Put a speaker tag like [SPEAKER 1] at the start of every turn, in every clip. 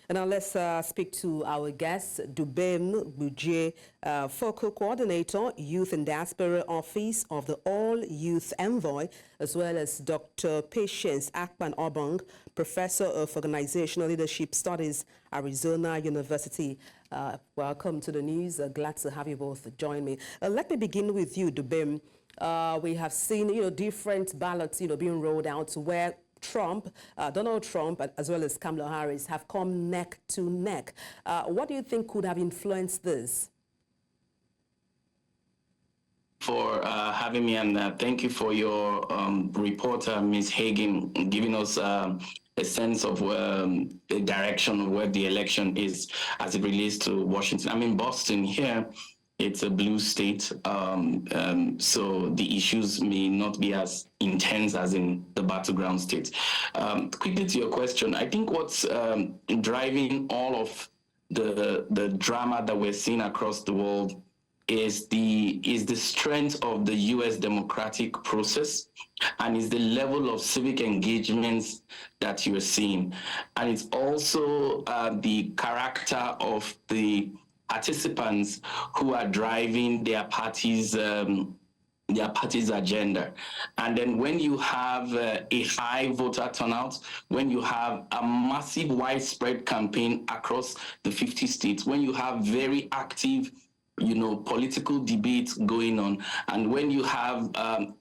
[SPEAKER 1] And now let's speak to our guest, Dubem Buje, Focal Coordinator, Youth and Diaspora Office of the All Youth Envoy, as well as Dr. Patience Akpan Obong, Professor of Organizational Leadership Studies, Arizona University. Welcome to the news. Glad to have you both join me. Let me begin with you, Dubem. We have seen, different ballots, being rolled out where Donald Trump, as well as Kamala Harris, have come neck to neck. What do you think could have influenced this?
[SPEAKER 2] For having me, and thank you for your reporter, Ms. Hagen, giving us a sense of the direction of where the election is as it relates to Washington. I'm in Boston here. It's a blue state, so the issues may not be as intense as in the battleground states. Quickly to your question, I think what's driving all of the drama that we're seeing across the world is the strength of the U.S. democratic process, and is the level of civic engagements that you're seeing, and it's also the character of the participants who are driving their party's agenda. And then when you have a high voter turnout, when you have a massive widespread campaign across the 50 states, when you have very active political debates going on, and when you have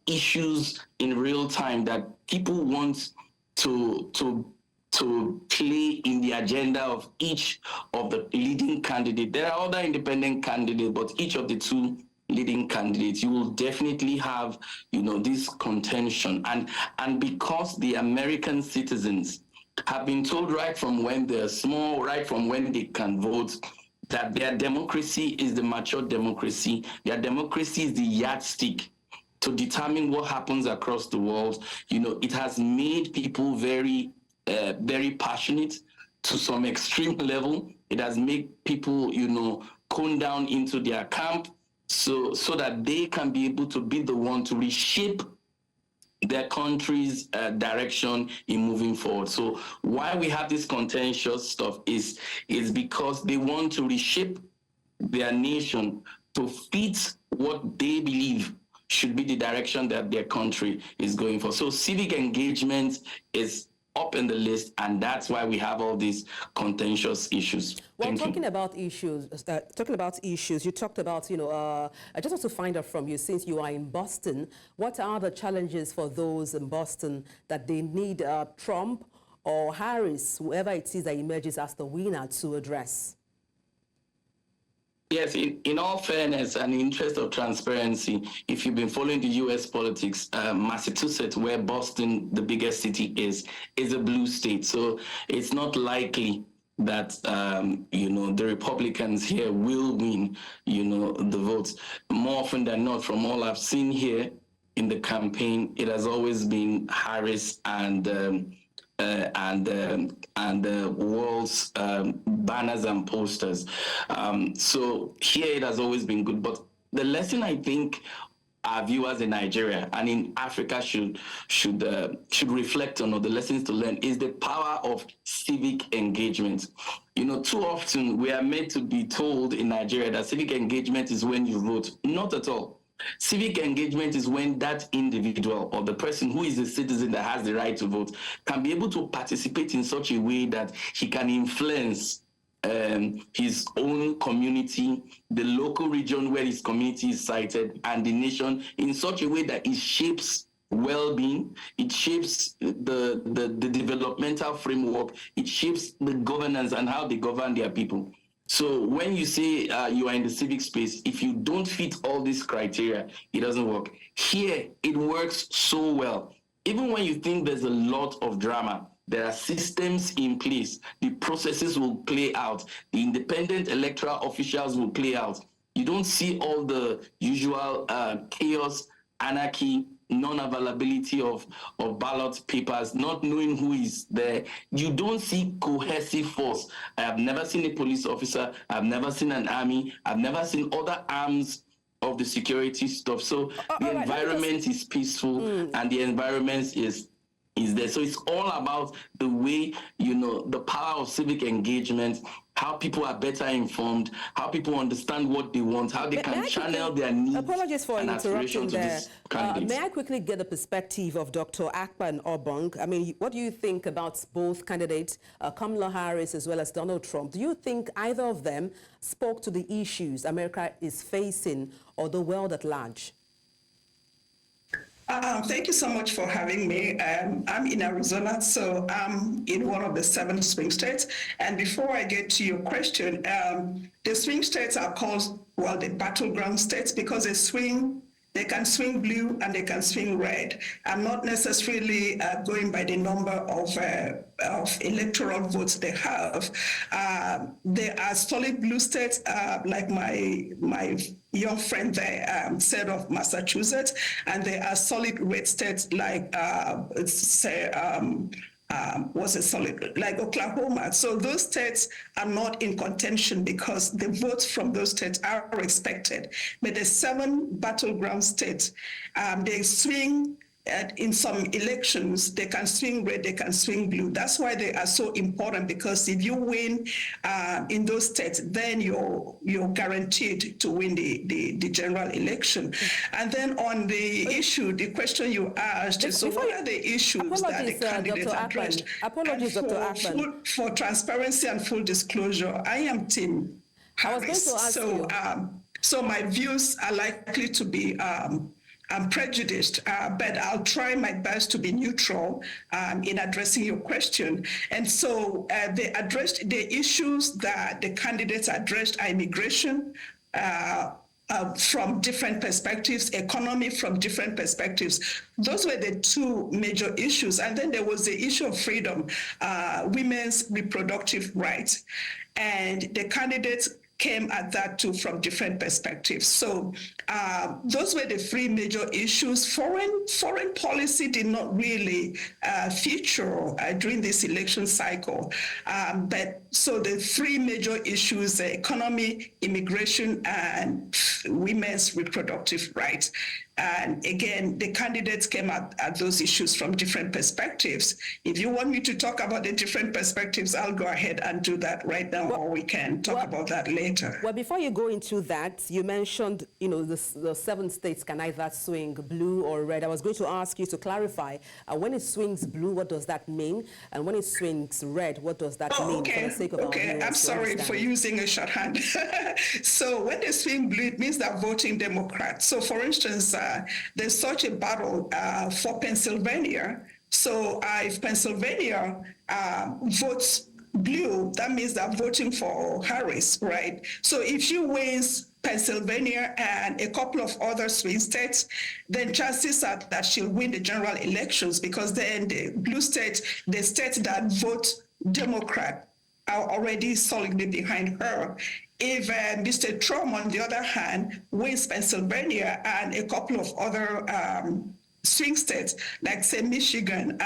[SPEAKER 2] issues in real time that people want to play in the agenda of each of the leading candidates. There are other independent candidates, but each of the two leading candidates, you will definitely have, this contention. And because the American citizens have been told right from when they're small, right from when they can vote, that their democracy is the mature democracy. Their democracy is the yardstick to determine what happens across the world. It has made people very passionate to some extreme level. It has made people, cone down into their camp so that they can be able to be the one to reshape their country's direction in moving forward. So why we have this contentious stuff is because they want to reshape their nation to fit what they believe should be the direction that their country is going for. So civic engagement is up in the list, and that's why we have all these contentious issues.
[SPEAKER 1] Well, talking about issues, you talked about, I just want to find out from you, since you are in Boston, what are the challenges for those in Boston that they need Trump or Harris, whoever it is that emerges as the winner, to address?
[SPEAKER 2] Yes, in all fairness and in the interest of transparency, if you've been following the U.S. politics, Massachusetts, where Boston, the biggest city, is a blue state. So it's not likely that, the Republicans here will win, the votes. More often than not, from all I've seen here in the campaign, it has always been Harris and the world's banners and posters. So here it has always been good. But the lesson I think our viewers in Nigeria and in Africa should reflect on, or the lessons to learn, is the power of civic engagement. Too often we are made to be told in Nigeria that civic engagement is when you vote. Not at all. Civic engagement is when that individual, or the person who is a citizen that has the right to vote, can be able to participate in such a way that he can influence his own community, the local region where his community is sited, and the nation in such a way that it shapes well-being, it shapes the developmental framework, it shapes the governance and how they govern their people. So when you say you are in the civic space, if you don't fit all these criteria, it doesn't work. Here, it works so well. Even when you think there's a lot of drama, there are systems in place. The processes will play out. The independent electoral officials will play out. You don't see all the usual chaos, anarchy, non-availability of ballot papers, not knowing who is there. You don't see cohesive force. I have never seen a police officer. I've never seen an army. I've never seen other arms of the security stuff. So the environment is peaceful, and the environment is is there. So it's all about the way, the power of civic engagement, how people are better informed, how people understand what they want, how they can channel their needs.
[SPEAKER 1] Apologies for
[SPEAKER 2] and
[SPEAKER 1] interrupting there.
[SPEAKER 2] May
[SPEAKER 1] I quickly get the perspective of Dr. Akpan Obong? I mean, what do you think about both candidates, Kamala Harris as well as Donald Trump? Do you think either of them spoke to the issues America is facing or the world at large?
[SPEAKER 3] Thank you so much for having me. I'm in Arizona, so I'm in one of the 7 swing states. And before I get to your question, the swing states are called, well, the battleground states because they can swing blue and they can swing red. I'm not necessarily going by the number of electoral votes they have. There are solid blue states, like my young friend there said of Massachusetts, and there are solid red states like was a solid, like Oklahoma. So those states are not in contention because the votes from those states are expected. But the 7 battleground states, they swing in some elections, they can swing red, they can swing blue. That's why they are so important, because if you win in those states, then you're guaranteed to win the general election. And then on the issue, the question you asked, so what are the issues that the candidates addressed?
[SPEAKER 1] Apologies, Dr. Akpan.
[SPEAKER 3] For transparency and full disclosure, I am Team Harris.
[SPEAKER 1] I was going to ask you.
[SPEAKER 3] So my views are likely to be I'm prejudiced, but I'll try my best to be neutral in addressing your question. And so they addressed the issues that the candidates addressed are immigration, from different perspectives, economy from different perspectives. Those were the 2 major issues. And then there was the issue of freedom, women's reproductive rights. And the candidates came at that too from different perspectives. So those were the 3 major issues. Foreign policy did not really feature during this election cycle. But so the 3 major issues, economy, immigration, and women's reproductive rights. And again, the candidates came at those issues from different perspectives. If you want me to talk about the different perspectives, I'll go ahead and do that right now, or we can talk about that later.
[SPEAKER 1] Well, before you go into that, you mentioned, the 7 states can either swing blue or red. I was going to ask you to clarify, when it swings blue, what does that mean? And when it swings red, what does that mean?
[SPEAKER 3] Okay.
[SPEAKER 1] For the sake of our viewers
[SPEAKER 3] I'm sorry for using a shorthand. So when they swing blue, it means they're voting Democrat. So for instance, there's such a battle for Pennsylvania. So if Pennsylvania votes blue, that means they're voting for Harris, right? So if she wins Pennsylvania and a couple of other swing states, then chances are that she'll win the general elections, because then the blue states, the states that vote Democrat, are already solidly behind her. If Mr. Trump, on the other hand, wins Pennsylvania and a couple of other swing states, like say Michigan,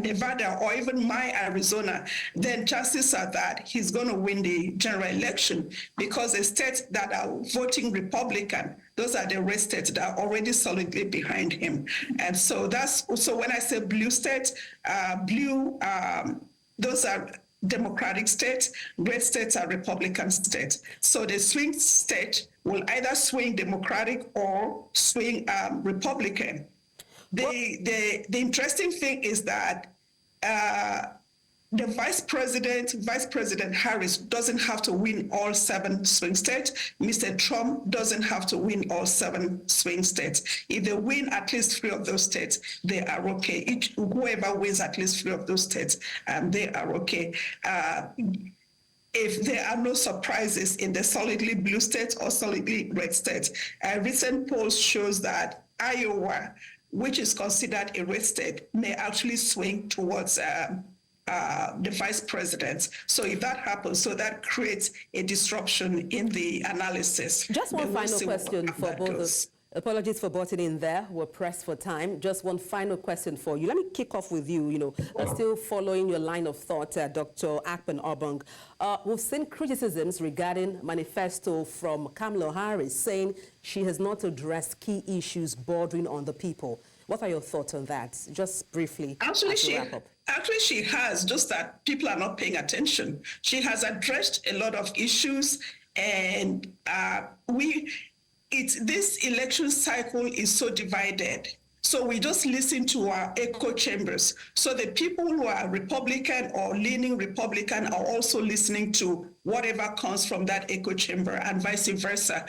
[SPEAKER 3] Nevada, or even my Arizona, then chances are that he's going to win the general election, because the states that are voting Republican, those are the red states that are already solidly behind him. And so so when I say blue states, those are Democratic states, red states are Republican states. So the swing state will either swing Democratic or swing Republican. The interesting thing is that the Vice President Harris doesn't have to win all 7 swing states. Mr. Trump doesn't have to win all 7 swing states. If they win at least 3 of those states, they are okay. Whoever wins at least 3 of those states, they are okay. If there are no surprises in the solidly blue states or solidly red states. Recent polls shows that Iowa, which is considered a red state, may actually swing towards the vice president. So if that happens, so that creates a disruption in the analysis.
[SPEAKER 1] Just one final question for both of us. Apologies for butting in there. We're pressed for time. Just one final question for you. Let me kick off with you, still following your line of thought, Dr. Akpan Obong. We've seen criticisms regarding manifesto from Kamala Harris saying she has not addressed key issues bordering on the people. What are your thoughts on that? Just briefly,
[SPEAKER 3] Actually,
[SPEAKER 1] as we wrap up.
[SPEAKER 3] she has, just that people are not paying attention. She has addressed a lot of issues, and this election cycle is so divided. So we just listen to our echo chambers. So the people who are Republican or leaning Republican are also listening to whatever comes from that echo chamber, and vice versa.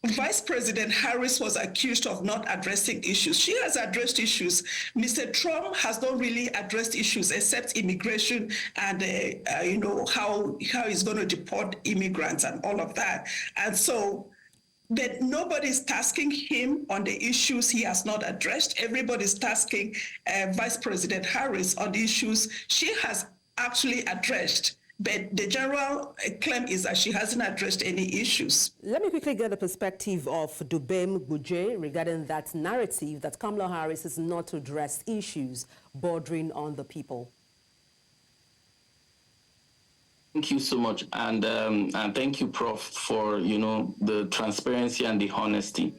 [SPEAKER 3] Vice President Harris was accused of not addressing issues. She has addressed issues. Mr. Trump has not really addressed issues except immigration and how he's going to deport immigrants and all of that. And so that nobody's tasking him on the issues he has not addressed. Everybody's tasking Vice President Harris on the issues she has actually addressed. But the general claim is that she hasn't addressed any issues.
[SPEAKER 1] Let me quickly get the perspective of Dubem Gbuje regarding that narrative that Kamala Harris is not to address issues bordering on the people.
[SPEAKER 2] Thank you so much, and thank you, Prof, for the transparency and the honesty.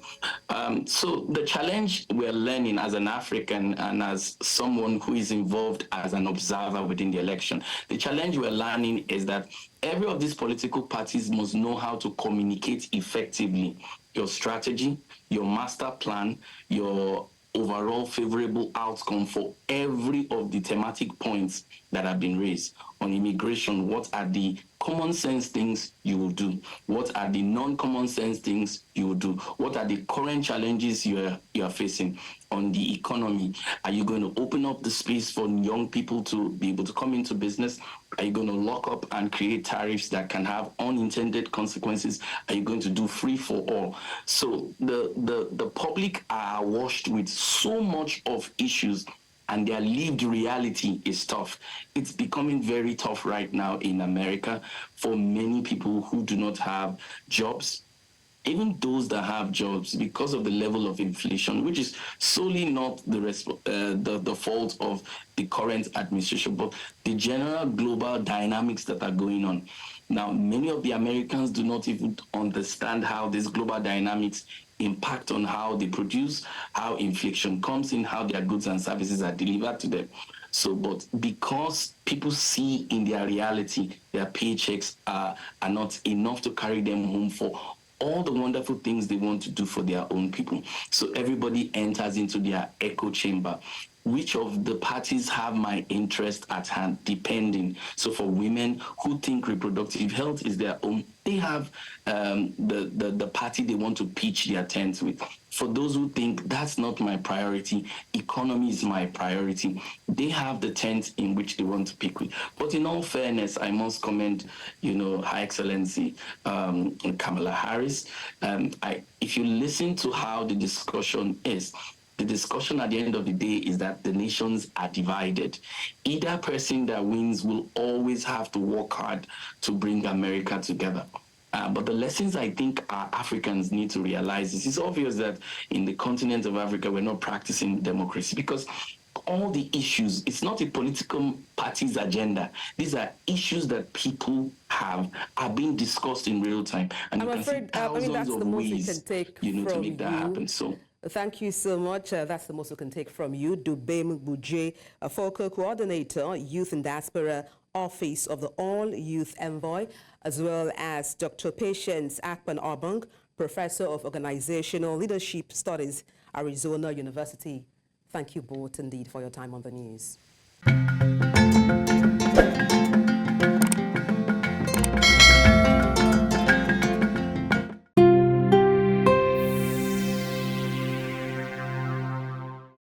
[SPEAKER 2] So the challenge we're learning as an African and as someone who is involved as an observer within the election, the challenge we're learning is that every of these political parties must know how to communicate effectively your strategy, your master plan, your overall favorable outcome for every of the thematic points that have been raised. On immigration, what are the common sense things you will do? What are the non-common sense things you will do? What are the current challenges you are facing? On the economy, are you going to open up the space for young people to be able to come into business? Are you going to lock up and create tariffs that can have unintended consequences? Are you going to do free for all? So the public are washed with so much of issues, and their lived reality is tough. It's becoming very tough right now in America for many people who do not have jobs. Even those that have jobs, because of the level of inflation, which is solely not the fault of the current administration, but the general global dynamics that are going on. Now, many of the Americans do not even understand how these global dynamics impact on how they produce, how inflation comes in, how their goods and services are delivered to them. So, but because people see in their reality, their paychecks are not enough to carry them home for all the wonderful things they want to do for their own people. So everybody enters into their echo chamber. Which of the parties have my interest at hand, depending. So for women who think reproductive health is their own, they have the party they want to pitch their tent with. For those who think that's not my priority, economy is my priority, they have the tent in which they want to pick with. But in all fairness, I must commend, Her Excellency Kamala Harris. If you listen to how the discussion is, the discussion at the end of the day is that the nations are divided. Either person that wins will always have to work hard to bring America together. But the lessons I think our Africans need to realize is it's obvious that in the continent of Africa, we're not practicing democracy because all the issues, it's not a political party's agenda. These are issues that people are being discussed in real time. And
[SPEAKER 1] I'm
[SPEAKER 2] you can
[SPEAKER 1] afraid,
[SPEAKER 2] see thousands
[SPEAKER 1] that's
[SPEAKER 2] of
[SPEAKER 1] the most we
[SPEAKER 2] ways
[SPEAKER 1] can take
[SPEAKER 2] to
[SPEAKER 1] from
[SPEAKER 2] make that happen. So.
[SPEAKER 1] Thank you so much. That's the most we can take from you. Dubem Gbuje, Focal Coordinator, Youth and Diaspora Office of the All Youth Envoy, as well as Dr. Patience Akpan-Obong, Professor of Organizational Leadership Studies, Arizona University. Thank you both indeed for your time on the news.